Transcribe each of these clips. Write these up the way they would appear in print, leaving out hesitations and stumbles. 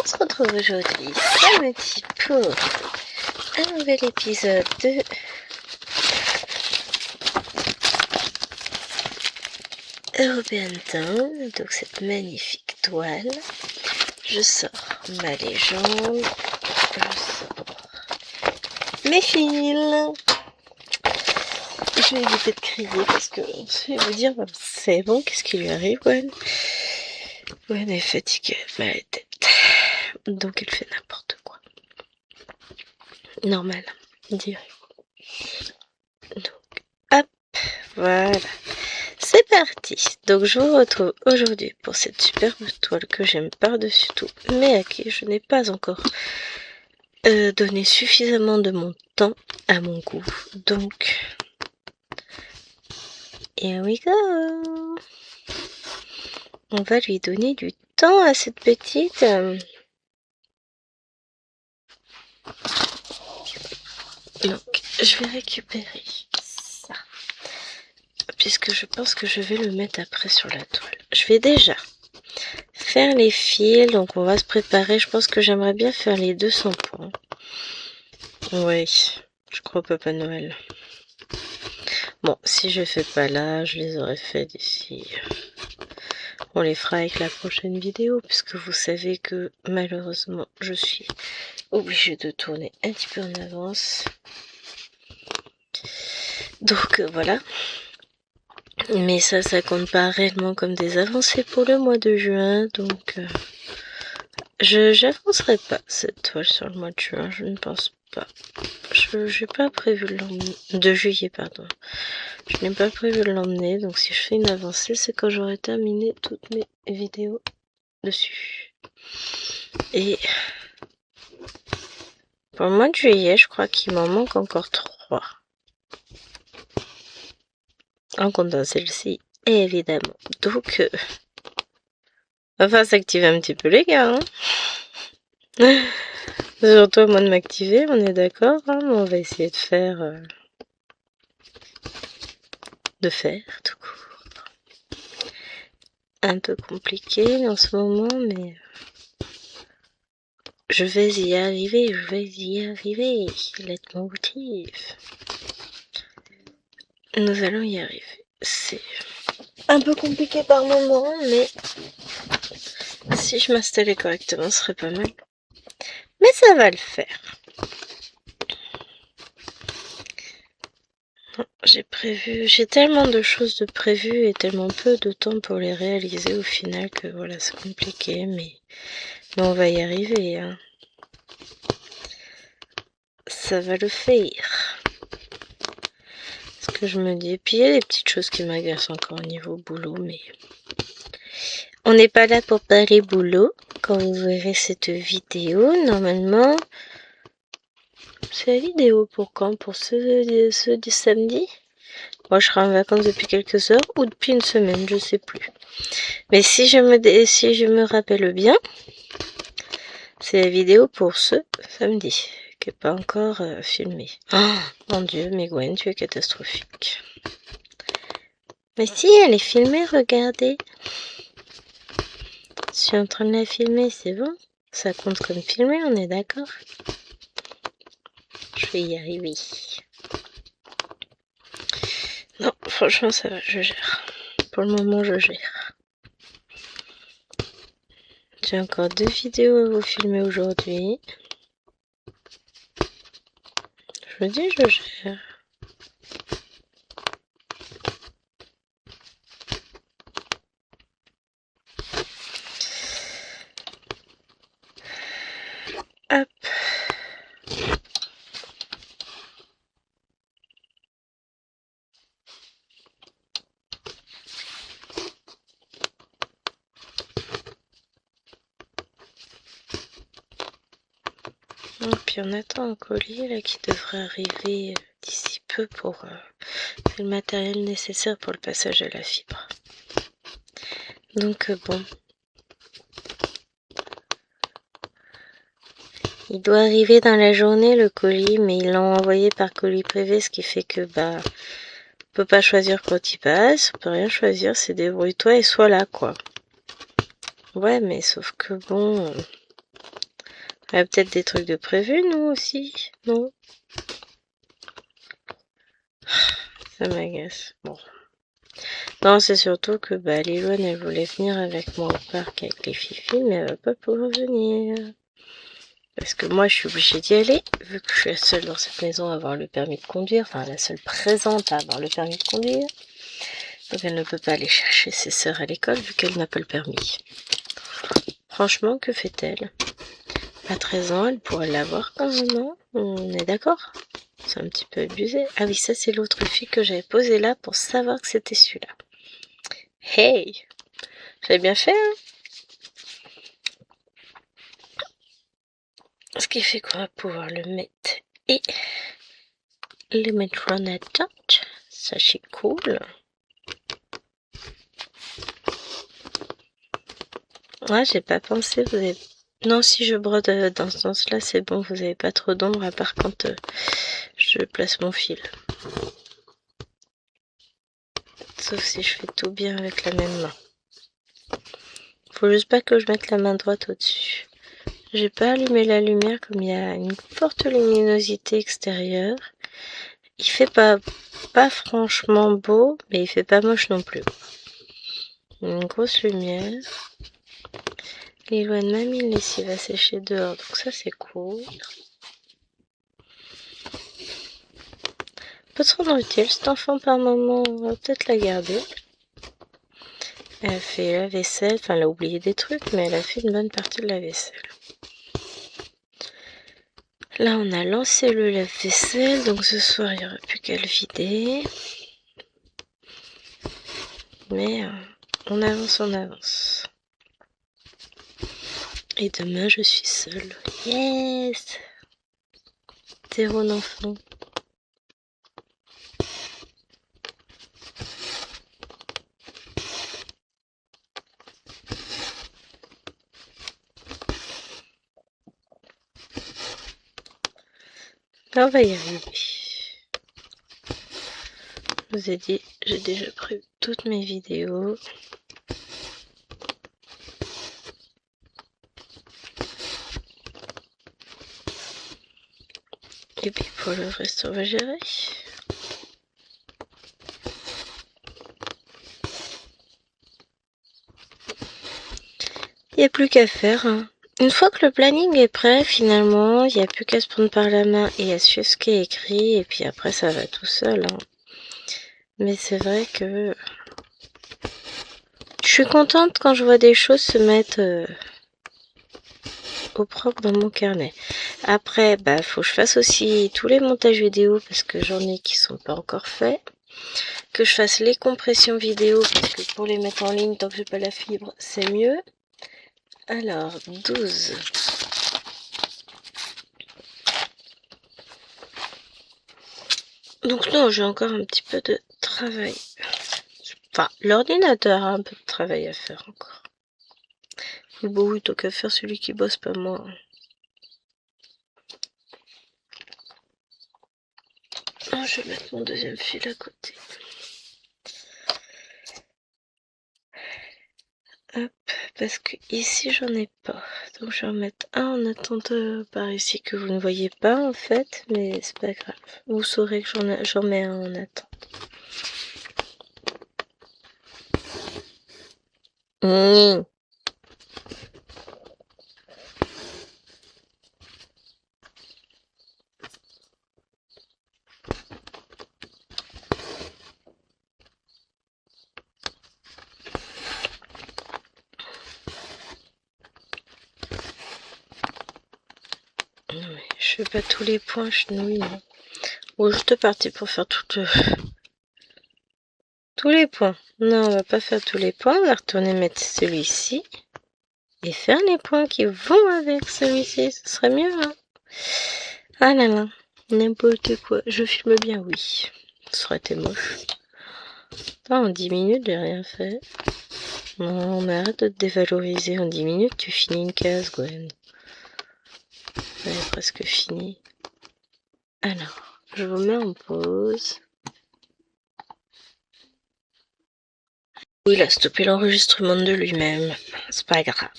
se retrouve aujourd'hui, samedi, pour un nouvel épisode de European Town. Donc cette magnifique toile. Je sors ma légende. Je sors mes fils. Je vais éviter de crier parce que je vais vous dire, c'est bon, qu'est-ce qui lui arrive, Gwen? Gwen est fatiguée, mal à la tête. Donc elle fait n'importe quoi. Normal, direz-vous. Donc, hop, voilà. C'est parti. Donc je vous retrouve aujourd'hui pour cette superbe toile que j'aime par-dessus tout, mais à qui je n'ai pas encore donné suffisamment de mon temps à mon goût. Donc, here we go. On va lui donner du temps à cette petite. Donc, je vais récupérer ça, puisque je pense que je vais le mettre après sur la toile. Je vais déjà faire les fils, donc on va se préparer. Je pense que j'aimerais bien faire les 200 points. Oui, je crois au Papa Noël. Bon, si je fais pas là, je les aurais fait d'ici. On les fera avec la prochaine vidéo, puisque vous savez que malheureusement, je suis obligée de tourner un petit peu en avance. Donc voilà. Mais ça compte pas réellement comme des avancées pour le mois de juin, donc j'avancerai pas cette toile sur le mois de juin, je ne pense pas. Je n'ai pas prévu de l'emmener, de juillet pardon. Je n'ai pas prévu de l'emmener, donc si je fais une avancée, c'est quand j'aurai terminé toutes mes vidéos dessus. Et pour le mois de juillet, je crois qu'il m'en manque encore 3. En comptant celle-ci, évidemment. Donc, on va s'activer un petit peu les gars. Hein. Surtout à moi de m'activer, on est d'accord. Hein, on va essayer de faire tout court. Un peu compliqué en ce moment, mais je vais y arriver, let me motive. Nous allons y arriver. C'est un peu compliqué par moment, mais si je m'installais correctement, ce serait pas mal. Mais ça va le faire. J'ai tellement de choses de prévues et tellement peu de temps pour les réaliser au final que voilà, c'est compliqué, mais on va y arriver. Hein. Ça va le faire. Ce que je me dis. Et puis il y a des petites choses qui m'agacent encore au niveau boulot, mais on n'est pas là pour parler boulot. Quand vous verrez cette vidéo, normalement, c'est la vidéo pour quand? Pour ce du samedi? Moi, je serai en vacances depuis quelques heures ou depuis une semaine, je sais plus. Mais si je me rappelle bien, c'est la vidéo pour ce samedi, qui n'est pas encore filmée. Oh, mon Dieu, mais Gwen, tu es catastrophique. Mais si, elle est filmée, regardez. Je suis en train de la filmer, c'est bon. Ça compte comme filmé, on est d'accord? Je vais y arriver. Non, franchement, ça va, je gère. Pour le moment, je gère. J'ai encore 2 vidéos à vous filmer aujourd'hui. Je vous dis, je gère. Hop. Et puis on attend un colis là qui devrait arriver d'ici peu pour faire le matériel nécessaire pour le passage à la fibre. Donc bon. Il doit arriver dans la journée le colis, mais ils l'ont envoyé par colis privé, ce qui fait que on peut pas choisir quand il passe, on peut rien choisir, c'est débrouille-toi et sois là quoi. Ouais, mais sauf que bon, On a peut-être des trucs de prévu, nous aussi. Non? Ça m'agace. Bon. Non, c'est surtout que Liloane, elle voulait venir avec moi au parc avec les filles, mais elle va pas pouvoir venir. Parce que moi, je suis obligée d'y aller, vu que je suis la seule dans cette maison à avoir le permis de conduire, enfin la seule présente à avoir le permis de conduire. Donc elle ne peut pas aller chercher ses sœurs à l'école, vu qu'elle n'a pas le permis. Franchement, que fait-elle? À 13 ans, elle pourrait l'avoir quand même, non? On est d'accord? C'est un petit peu abusé. Ah oui, ça c'est l'autre fille que j'avais posée là pour savoir que c'était celui-là. Hey! J'avais bien fait, hein? Ce qui fait qu'on va pouvoir le mettre et le mettre en attente. Ça c'est cool. Ouais, j'ai pas pensé, vous avez... Non, si je brode dans ce sens-là, c'est bon, vous avez pas trop d'ombre, à part quand je place mon fil. Sauf si je fais tout bien avec la même main. Faut juste pas que je mette la main droite au-dessus. J'ai pas allumé la lumière comme il y a une forte luminosité extérieure. Il fait pas franchement beau, mais il fait pas moche non plus. Une grosse lumière. L'éloigne même il lessive à sécher dehors, donc ça c'est cool. Peut se rendre utile cet enfant par moment, on va peut-être la garder. Elle fait la vaisselle, enfin elle a oublié des trucs, mais elle a fait une bonne partie de la vaisselle. Là on a lancé le lave-vaisselle, donc ce soir il n'y aura plus qu'à le vider. Mais on avance, on avance. Et demain je suis seule. Yes! 0 enfant. On va y arriver. Je vous ai dit, j'ai déjà pris toutes mes vidéos. Et puis pour le reste, on va gérer. Il n'y a plus qu'à faire. Hein. Une fois que le planning est prêt, finalement, il n'y a plus qu'à se prendre par la main et à suivre ce qui est écrit. Et puis après, ça va tout seul. Hein. Mais c'est vrai que je suis contente quand je vois des choses se mettre au propre dans mon carnet. Après, faut que je fasse aussi tous les montages vidéo parce que j'en ai qui sont pas encore faits. Que je fasse les compressions vidéo parce que pour les mettre en ligne, tant que j'ai pas la fibre, c'est mieux. Alors, 12. Donc non, j'ai encore un petit peu de travail. Enfin, l'ordinateur a un peu de travail à faire encore. Bon, oui, tant qu'à faire, celui qui bosse, pas moi. Oh, je vais mettre mon deuxième fil à côté. Hop, parce que ici, j'en ai pas. Donc, je vais en mettre un en attente par ici que vous ne voyez pas, en fait. Mais c'est pas grave. Vous saurez que j'en mets un en attente. Mmh. Je fais pas tous les points, je nouille. Ou juste partie pour faire tous les points. Non, on va pas faire tous les points. On va retourner mettre celui-ci. Et faire les points qui vont avec celui-ci. Ce serait mieux, hein. Ah là là. N'importe quoi. Je filme bien, oui. Ça aurait été moche. Attends, en 10 minutes, j'ai rien fait. Non, mais arrête de te dévaloriser. En 10 minutes, tu finis une case, Gwen. Elle est presque finie. Alors, je vous mets en pause. Il a stoppé l'enregistrement de lui-même. C'est pas grave.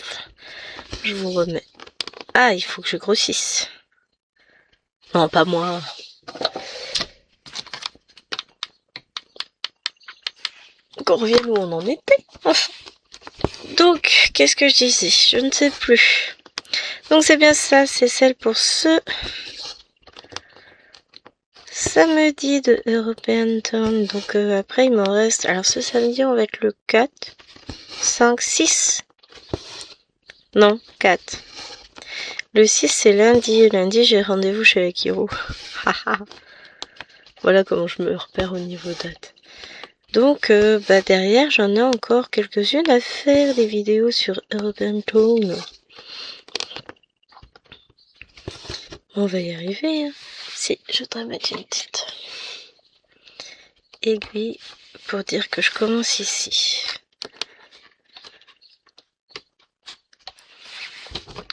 Je vous remets Ah, il faut que je grossisse. Non, pas moi. Qu'on revienne où on en était. Enfin. Donc, qu'est-ce que je disais? Je ne sais plus. Donc c'est bien ça, c'est celle pour ce samedi de European Town. Donc après il m'en reste... Alors ce samedi on va être le 4, 5, 6. Non, 4. Le 6 c'est lundi. Lundi j'ai rendez-vous chez la Kiro. Voilà comment je me repère au niveau date. Donc derrière j'en ai encore quelques-unes à faire, des vidéos sur European Town. On va y arriver. Hein. Si, je voudrais mettre une petite aiguille pour dire que je commence ici.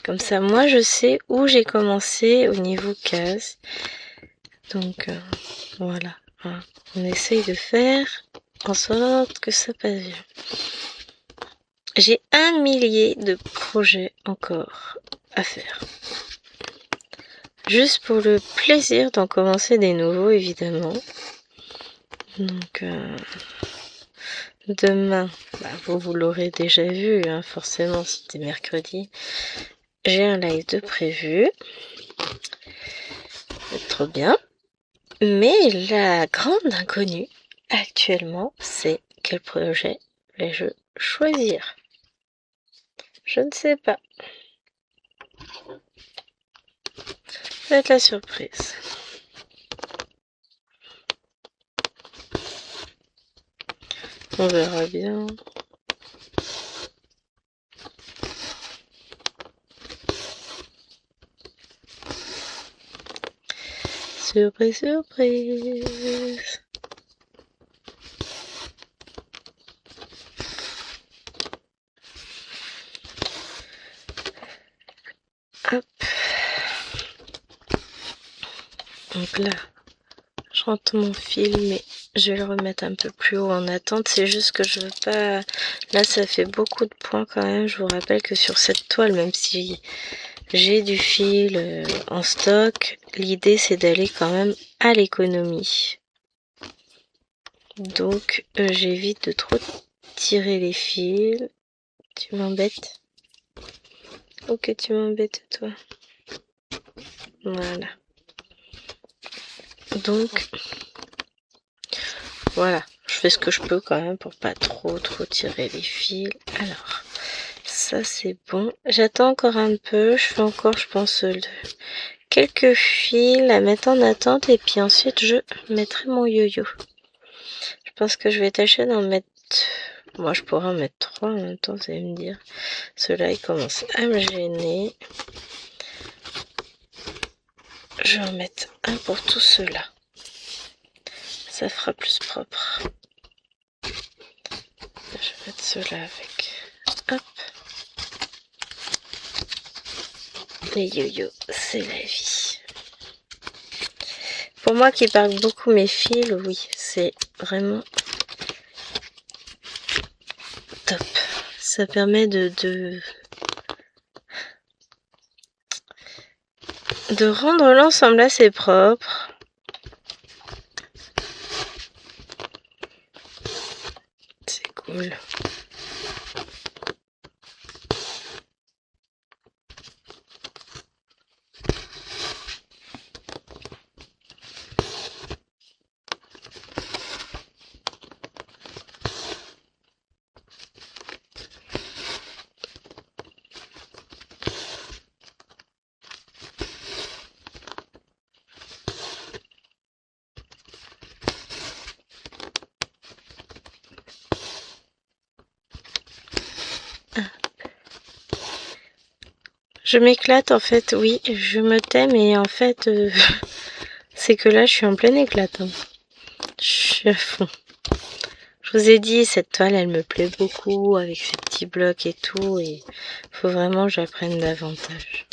Comme ça, moi, je sais où j'ai commencé au niveau case. Donc, voilà. On essaye de faire en sorte que ça passe bien. J'ai 1 millier de projets encore à faire. Juste pour le plaisir d'en commencer des nouveaux, évidemment. Donc, demain, vous l'aurez déjà vu, hein, forcément, c'était mercredi. J'ai un live de prévu. C'est trop bien. Mais la grande inconnue, actuellement, c'est quel projet vais-je choisir? Je ne sais pas. Ça va être la surprise. On verra bien. Surprise, surprise. Hop. Donc là, je rentre mon fil, mais je vais le remettre un peu plus haut en attente. C'est juste que je veux pas... Là, ça fait beaucoup de points quand même. Je vous rappelle que sur cette toile, même si j'ai du fil en stock, l'idée c'est d'aller quand même à l'économie. Donc j'évite de trop tirer les fils. Tu m'embêtes? Ok, tu m'embêtes toi. Voilà. Donc voilà, je fais ce que je peux quand même pour pas trop tirer les fils. Alors, ça c'est bon. J'attends encore un peu. Je fais encore, je pense, quelques fils à mettre en attente et puis ensuite je mettrai mon yo-yo. Je pense que je vais tâcher d'en mettre... Moi je pourrais en mettre 3 en même temps, vous allez me dire. Ceux-là ils commencent à me gêner. Je vais en mettre un pour tout cela. Ça fera plus propre. Je vais mettre cela avec. Hop. Les yo-yo, c'est la vie. Pour moi qui parle beaucoup mes fils, oui, c'est vraiment top. Ça permet de rendre l'ensemble assez propre. C'est cool. Je m'éclate en fait, oui, je me t'aime et en fait, c'est que là je suis en pleine éclate. Hein. Je suis à fond. Je vous ai dit, cette toile elle me plaît beaucoup avec ces petits blocs et tout et faut vraiment que j'apprenne davantage.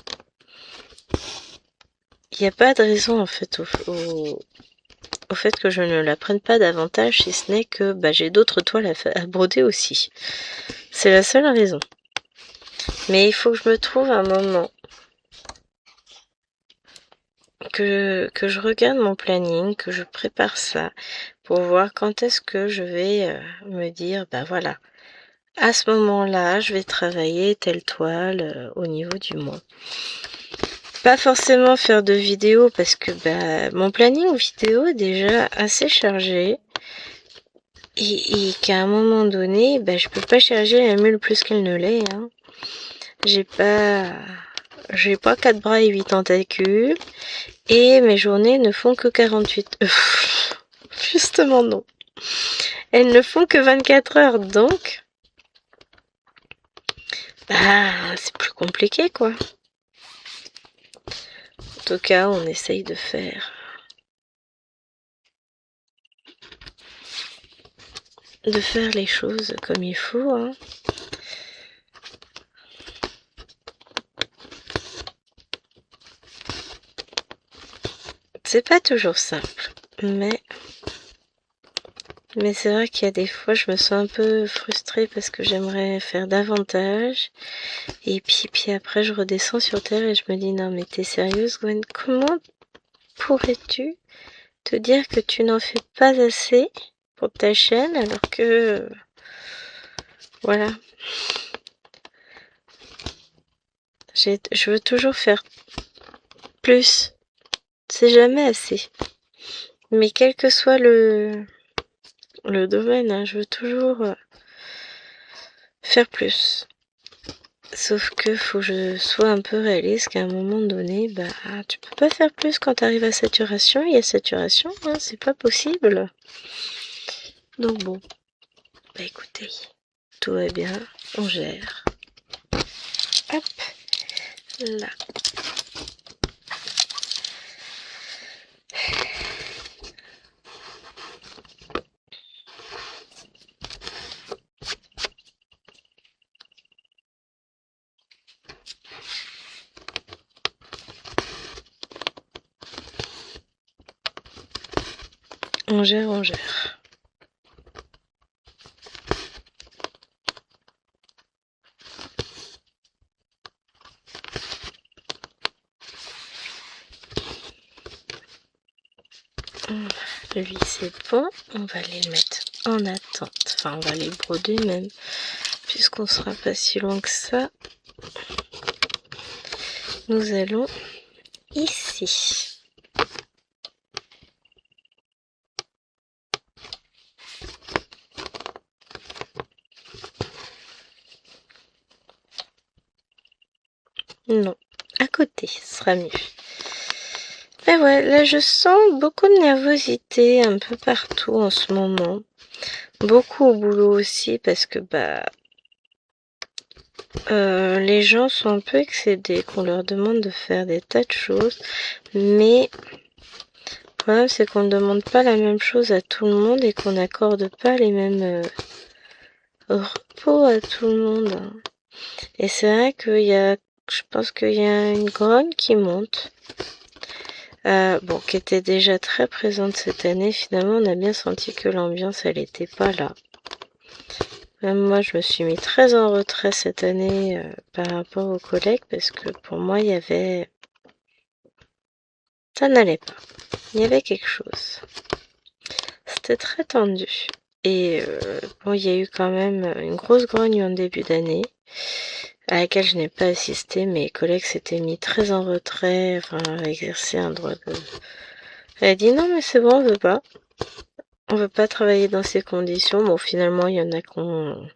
Il n'y a pas de raison en fait au fait que je ne l'apprenne pas davantage si ce n'est que j'ai d'autres toiles à broder aussi. C'est la seule raison. Mais il faut que je me trouve un moment que je regarde mon planning, que je prépare ça pour voir quand est-ce que je vais me dire, bah voilà, à ce moment-là, je vais travailler telle toile au niveau du mois. Pas forcément faire de vidéos parce que bah, mon planning vidéo est déjà assez chargé et qu'à un moment donné, bah, je peux pas charger la mule plus qu'elle ne l'est. Hein. J'ai pas 4 bras et 8 tentacules et mes journées ne font que 48. Justement non. Elles ne font que 24 heures donc bah c'est plus compliqué quoi. En tout cas, on essaye de faire les choses comme il faut. Hein. C'est pas toujours simple, mais c'est vrai qu'il y a des fois, je me sens un peu frustrée parce que j'aimerais faire davantage. Et puis après, je redescends sur terre et je me dis, non mais t'es sérieuse, Gwen? Comment pourrais-tu te dire que tu n'en fais pas assez pour ta chaîne alors que... Voilà. Je veux toujours faire plus. C'est jamais assez. Mais quel que soit le domaine, hein, je veux toujours faire plus. Sauf que faut que je sois un peu réaliste qu'à un moment donné, bah tu peux pas faire plus quand t'arrives à saturation. Il y a saturation, hein, c'est pas possible. Donc bon, bah écoutez, tout va bien, on gère. Hop, là. On gère, on gère. Lui c'est bon, on va les mettre en attente. Enfin on va les broder même, puisqu'on sera pas si loin que ça. Nous allons ici. Non, à côté, ce sera mieux. Mais ouais, là je sens beaucoup de nervosité un peu partout en ce moment. Beaucoup au boulot aussi parce que bah les gens sont un peu excédés, qu'on leur demande de faire des tas de choses. Mais le problème c'est qu'on ne demande pas la même chose à tout le monde et qu'on n'accorde pas les mêmes repos à tout le monde. Et c'est vrai je pense qu'il y a une grogne qui monte. Bon, qui était déjà très présente cette année. Finalement, on a bien senti que l'ambiance, elle était pas là. Même moi, je me suis mis très en retrait cette année par rapport aux collègues parce que pour moi, ça n'allait pas. Il y avait quelque chose. C'était très tendu. Et bon, il y a eu quand même une grosse grogne en début d'année à laquelle je n'ai pas assisté. Mes collègues s'étaient mis très en retrait, enfin, exercer un droit de... Elle a dit non, mais c'est bon, on veut pas. On veut pas travailler dans ces conditions. Bon, finalement, il y en a qui n'ont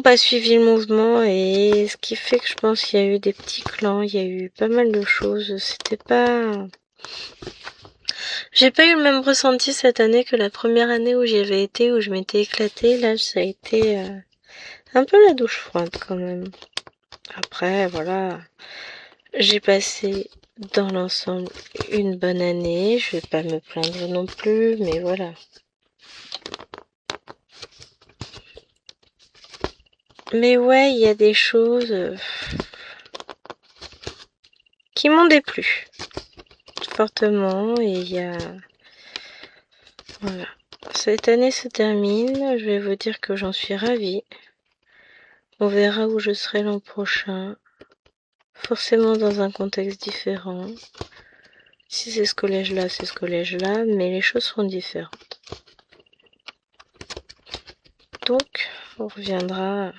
pas suivi le mouvement et ce qui fait que je pense qu'il y a eu des petits clans, il y a eu pas mal de choses. C'était pas... J'ai pas eu le même ressenti cette année que la première année où j'y avais été, où je m'étais éclatée. Là, ça a été un peu la douche froide quand même. Après, voilà, j'ai passé dans l'ensemble une bonne année. Je vais pas me plaindre non plus, mais voilà. Mais ouais, il y a des choses qui m'ont déplu fortement et il y a... Voilà. Cette année se termine, je vais vous dire que j'en suis ravie. On verra où je serai l'an prochain. forcément dans un contexte différent. Si c'est ce collège-là, c'est ce collège-là, mais les choses seront différentes. Donc, on reviendra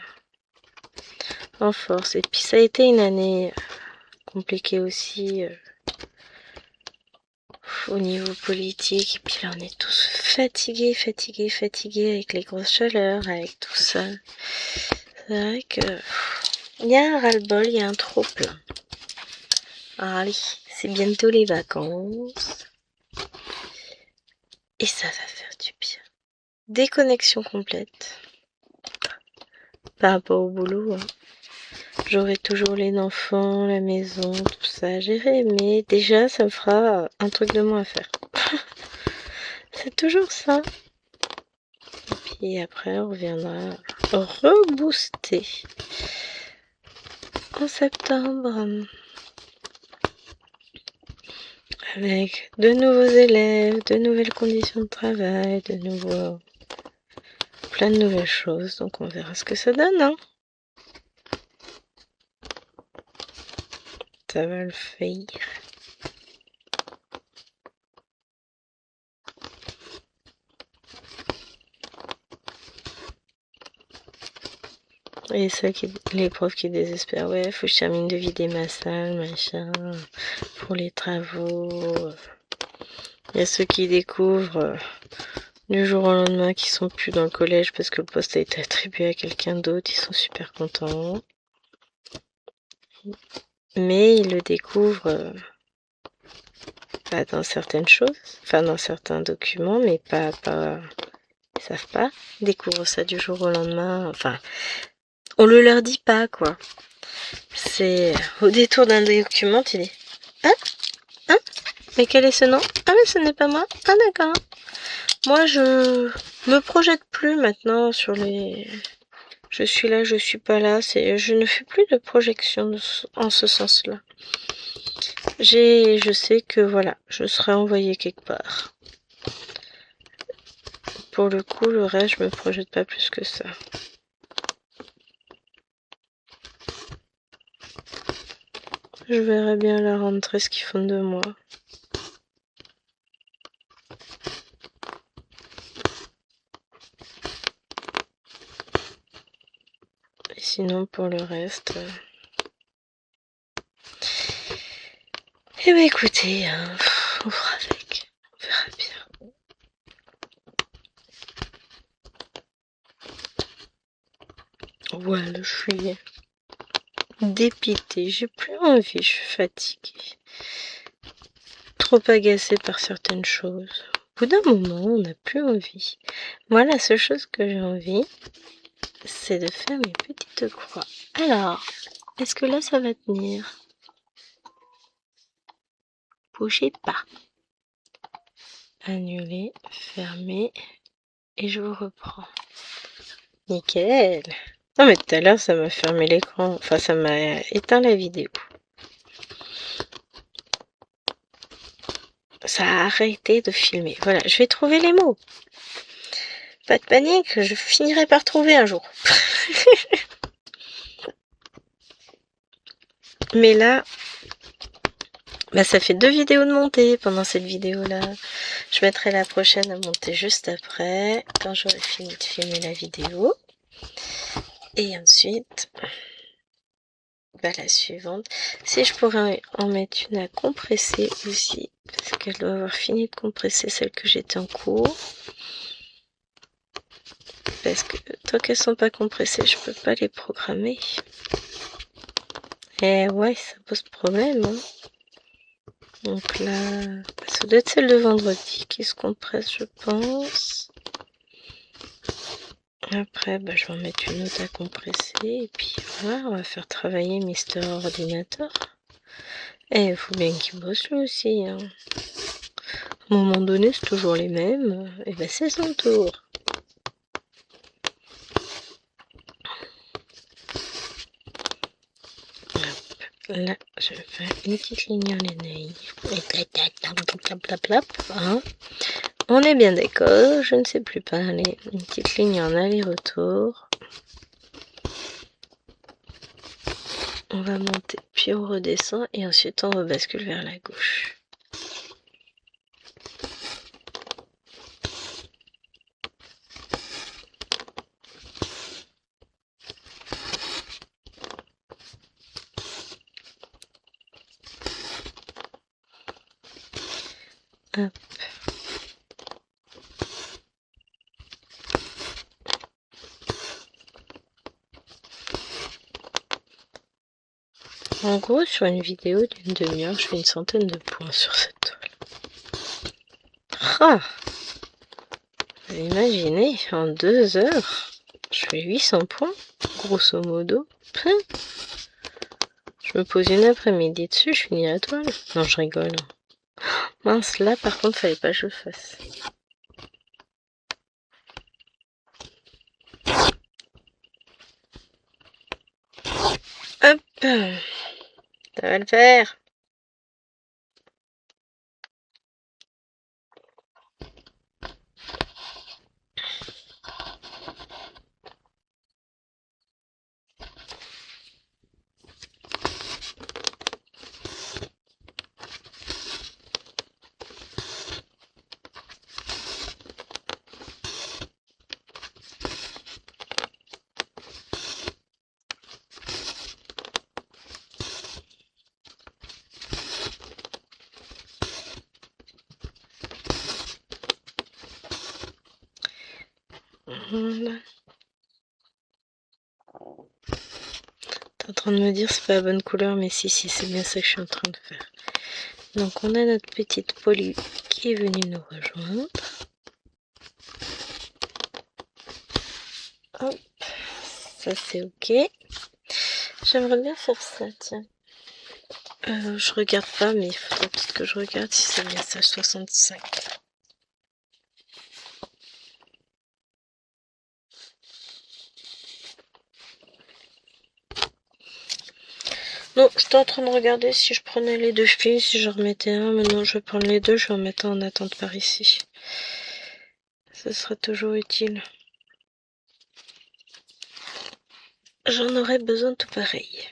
en force. Et puis, ça a été une année compliquée aussi au niveau politique. Et puis là, on est tous fatigués avec les grosses chaleurs, avec tout ça. C'est vrai que il y a un ras-le-bol, il y a un trop-plein. Allez, c'est bientôt les vacances. Et ça va faire du bien. Déconnexion complète. Par rapport au boulot, hein. J'aurai toujours les enfants, la maison, tout ça à gérer. Mais déjà, ça me fera un truc de moins à faire. C'est toujours ça. Et puis après, on reviendra rebooster. En septembre. Avec de nouveaux élèves, de nouvelles conditions de travail, plein de nouvelles choses. Donc on verra ce que ça donne, hein. Ça va le faire. Et ça, les profs qui désespèrent, ouais, faut que je termine de vider ma salle, machin, pour les travaux. Il y a ceux qui découvrent du jour au lendemain qui sont plus dans le collège parce que le poste a été attribué à quelqu'un d'autre, ils sont super contents. Mais ils le découvrent dans certaines choses, enfin dans certains documents, mais pas, ils savent pas. Ils découvrent ça du jour au lendemain, enfin, on le leur dit pas, quoi. C'est au détour d'un document, tu dis, hein? Mais quel est ce nom? Ah mais ce n'est pas moi. Ah d'accord. Moi je me projette plus maintenant sur les... Je suis là, je suis pas là. Je ne fais plus de projection en ce sens-là. Je sais que voilà, je serai envoyée quelque part. Pour le coup, le reste, je me projette pas plus que ça. Je verrai bien à la rentrée ce qu'ils font de moi. Et sinon, pour le reste... Eh ben écoutez, hein, on fera avec. On verra bien. Voilà, je suis dépitée, j'ai plus envie, je suis fatiguée. Trop agacée par certaines choses. Au bout d'un moment, on n'a plus envie. Moi, la seule chose que j'ai envie, c'est de faire mes petites croix. Alors, est-ce que là, ça va tenir? Bougez pas. Annuler, fermer, et je vous reprends. Nickel. Non mais tout à l'heure, ça m'a fermé l'écran. Enfin, ça m'a éteint la vidéo. Ça a arrêté de filmer. Voilà, je vais trouver les mots. Pas de panique, je finirai par trouver un jour. Mais là, bah ça fait 2 vidéos de monter pendant cette vidéo-là. Je mettrai la prochaine à monter juste après, quand j'aurai fini de filmer la vidéo. Et ensuite, bah la suivante. Si je pourrais en mettre une à compresser aussi, parce qu'elle doit avoir fini de compresser celle que j'étais en cours. Parce que tant qu'elles sont pas compressées, je peux pas les programmer. Et ouais, ça pose problème, hein. Donc là, ça doit être celle de vendredi qui se compresse, je pense. Après, bah, je vais en mettre une autre à compresser. Et puis voilà, on va faire travailler Mister Ordinateur. Et il faut bien qu'il bosse lui aussi, hein. À un moment donné, c'est toujours les mêmes. Et bah, c'est son tour. Là, je vais faire une petite ligne en laine. Hein. On est bien d'accord, je ne sais plus parler. Une petite ligne en aller-retour. On va monter. puis on redescend et ensuite on rebascule vers la gauche. Hop. En gros, sur une vidéo d'une demi-heure, je fais une centaine de points sur cette toile. Ah, vous imaginez, en 2 heures, je fais 800 points, grosso modo. Je me pose une après-midi dessus, je finis la toile. Non, je rigole. Mince, là par contre, fallait pas que je le fasse. Hop, ça va le faire. Voilà. T'es en train de me dire c'est pas la bonne couleur, mais si, c'est bien ça que je suis en train de faire. Donc on a notre petite Polly qui est venue nous rejoindre. Hop, ça c'est ok. J'aimerais bien faire ça, tiens. Je regarde pas, mais il faudrait peut-être que je regarde si c'est bien ça, 65. Non, j'étais en train de regarder si je prenais les deux fils, si je remettais un, mais non, je vais prendre les deux, je vais en mettre un en attente par ici. Ce sera toujours utile. J'en aurais besoin tout pareil.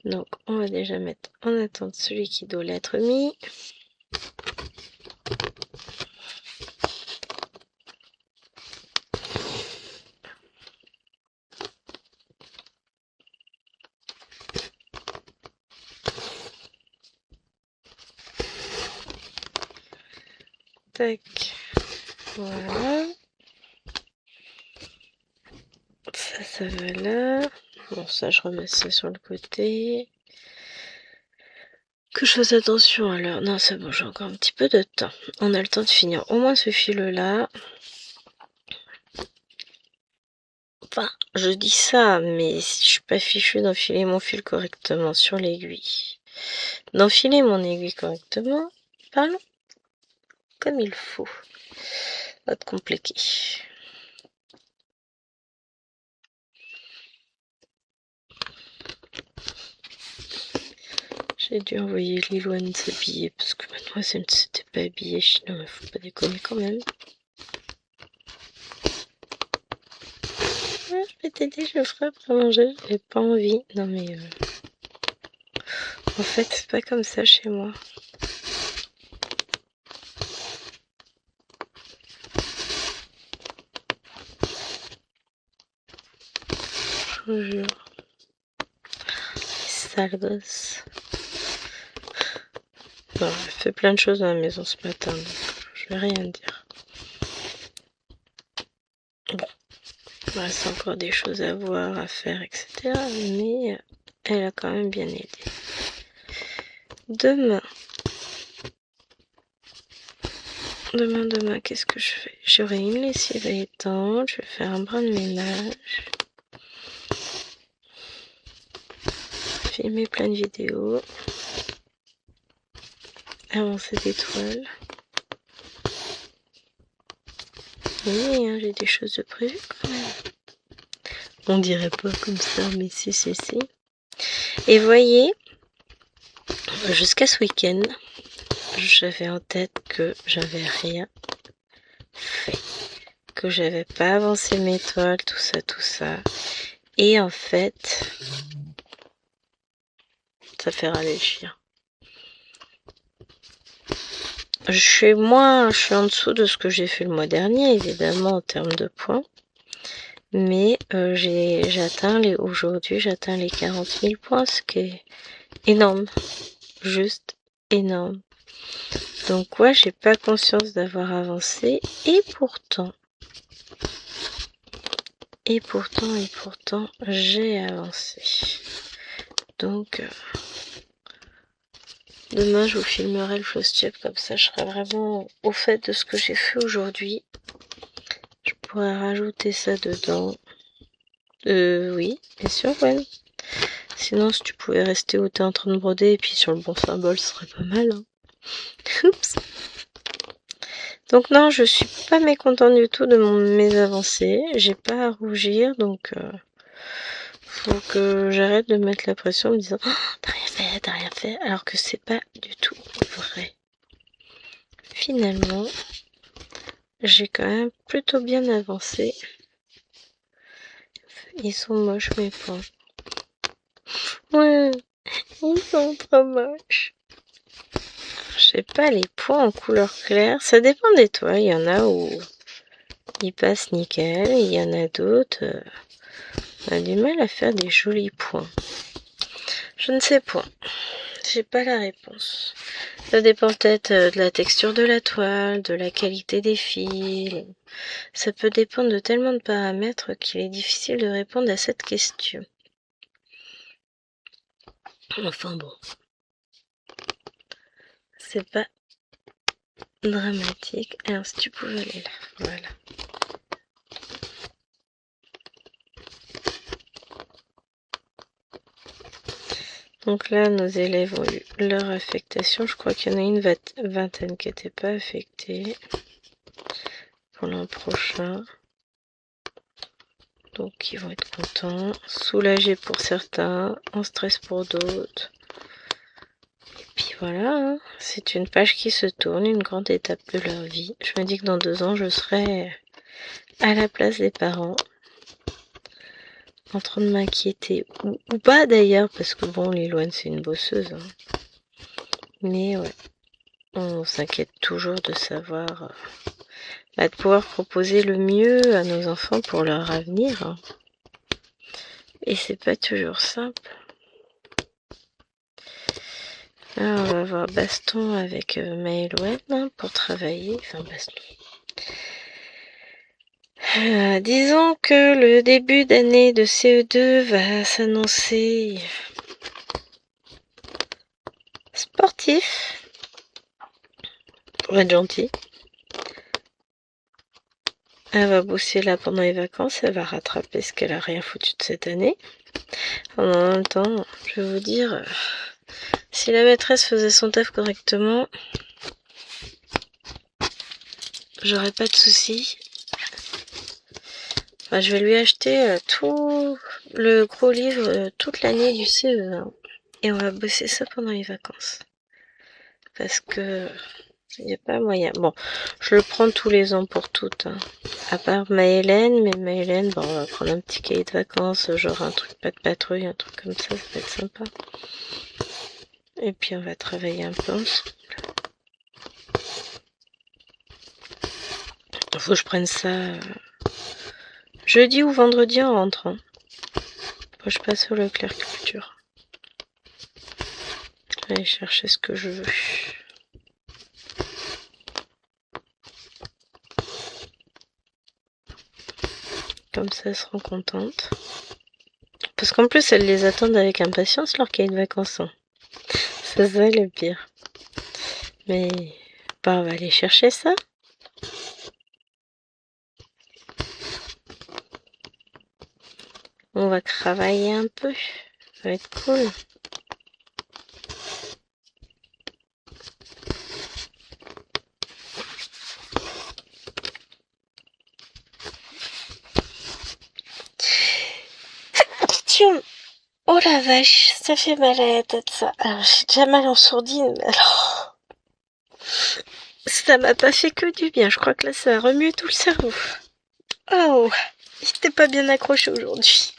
Donc, on va déjà mettre en attente celui qui doit l'être mis. Tac. Voilà. Ça va là. Bon, ça, je remets ça sur le côté. Que je fasse attention alors. Non, c'est bon, j'ai encore un petit peu de temps. On a le temps de finir au moins ce fil-là. Enfin, je dis ça, mais si je suis pas fichue d'enfiler mon fil correctement sur l'aiguille. D'enfiler mon aiguille correctement, parlons comme il faut. Pas de compliqué. J'ai dû envoyer Liloane s'habiller parce que mademoiselle ne s'était pas habillée. Non, mais faut pas déconner quand même. Ah, je m'étais dit, je ferai après manger. J'avais pas envie. Non, mais en fait, c'est pas comme ça chez moi. Je vous jure. Sale gosse. Bon, elle fait plein de choses dans la maison ce matin, donc je vais rien dire. Bon, il reste encore des choses à voir, à faire, etc. Mais elle a quand même bien aidé. Demain, qu'est-ce que je fais? J'aurai une lessive à étendre, je vais faire un brin de ménage. Filmer plein de vidéos. Avancer des toiles. Oui, hein, j'ai des choses de prévues quand même. On dirait pas comme ça, mais si. Et voyez, jusqu'à ce week-end, j'avais en tête que j'avais rien fait. Que j'avais pas avancé mes toiles, tout ça. Et en fait, ça fait râler le chien. Je suis en dessous de ce que j'ai fait le mois dernier, évidemment, en termes de points. Mais aujourd'hui, j'atteins les 40 000 points, ce qui est énorme. Juste énorme. Donc ouais, j'ai pas conscience d'avoir avancé. Et pourtant, j'ai avancé. Donc, demain, je vous filmerai le floss chip, comme ça, je serai vraiment au fait de ce que j'ai fait aujourd'hui. Je pourrais rajouter ça dedans. Oui, bien sûr, ouais. Sinon, si tu pouvais rester où t'es en train de broder, et puis sur le bon symbole, ce serait pas mal. Hein. Oups. Donc non, je suis pas mécontente du tout de mes avancées. J'ai pas à rougir, donc faut que j'arrête de mettre la pression en me disant oh, t'as rien fait, alors que c'est pas du tout vrai. Finalement, j'ai quand même plutôt bien avancé. Ils sont moches mes points. Ouais, ils sont trop moches. Je sais pas, les points en couleur claire, ça dépend des toits. Il y en a où ils passent nickel, il y en a d'autres, on a du mal à faire des jolis points. Je ne sais point. J'ai pas la réponse. Ça dépend peut-être de la texture de la toile, de la qualité des fils. Ça peut dépendre de tellement de paramètres qu'il est difficile de répondre à cette question. Enfin bon. C'est pas dramatique. Alors si tu pouvais aller là. Voilà. Donc là, nos élèves ont eu leur affectation. Je crois qu'il y en a une vingtaine qui n'était pas affectée pour l'an prochain. Donc ils vont être contents, soulagés pour certains, en stress pour d'autres. Et puis voilà, hein, c'est une page qui se tourne, une grande étape de leur vie. Je me dis que dans 2 ans, je serai à la place des parents, en train de m'inquiéter. Ou pas d'ailleurs, parce que bon, Liloane c'est une bosseuse. Hein. Mais ouais, on s'inquiète toujours de savoir, de pouvoir proposer le mieux à nos enfants pour leur avenir. Hein. Et c'est pas toujours simple. Là, on va avoir baston avec Maëloine hein, pour travailler. Enfin, baston. Disons que le début d'année de CE2 va s'annoncer sportif. Pour être gentil. Elle va bosser là pendant les vacances. Elle va rattraper ce qu'elle a rien foutu de cette année. En même temps, je vais vous dire, si la maîtresse faisait son taf correctement, j'aurais pas de soucis. Enfin, je vais lui acheter tout le gros livre toute l'année du CE1 et on va bosser ça pendant les vacances. Parce que il n'y a pas moyen. Bon, je le prends tous les ans pour toutes. Hein. À part Maëlène, mais Maëlène, bon, on va prendre un petit cahier de vacances, genre un truc pas de patrouille, un truc comme ça va être sympa. Et puis on va travailler un peu ensemble. Il faut que je prenne ça jeudi ou vendredi en rentrant. Faut que je passe au Leclerc Culture. Je vais aller chercher ce que je veux. Comme ça, elles seront contentes. Parce qu'en plus, elles les attendent avec impatience leur cahier de vacances. Hein. C'est ça le pire. Mais, bah, on va aller chercher ça. On va travailler un peu. Ça va être cool. Oh la vache, ça fait mal à la tête ça. Alors j'ai déjà mal en sourdine, mais alors... Ça m'a pas fait que du bien, je crois que là ça a remué tout le cerveau. Oh, il était pas bien accroché aujourd'hui.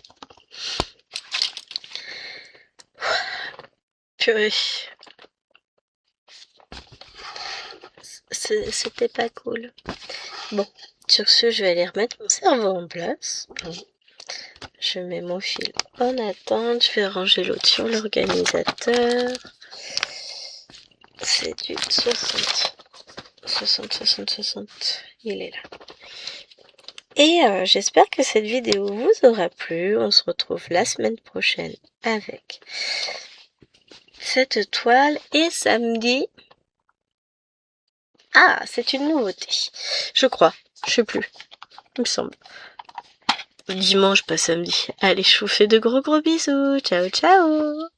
Purée. C'était pas cool. Bon, sur ce, je vais aller remettre mon cerveau en place. Je mets mon fil en attente. Je vais ranger l'autre sur l'organisateur. C'est du 60. 60, 60, 60. Il est là. Et j'espère que cette vidéo vous aura plu. On se retrouve la semaine prochaine avec cette toile. Et samedi... Ah, c'est une nouveauté. Je crois. Je sais plus. Il me semble. Dimanche, pas samedi. Allez, je vous fais de gros bisous. Ciao, ciao.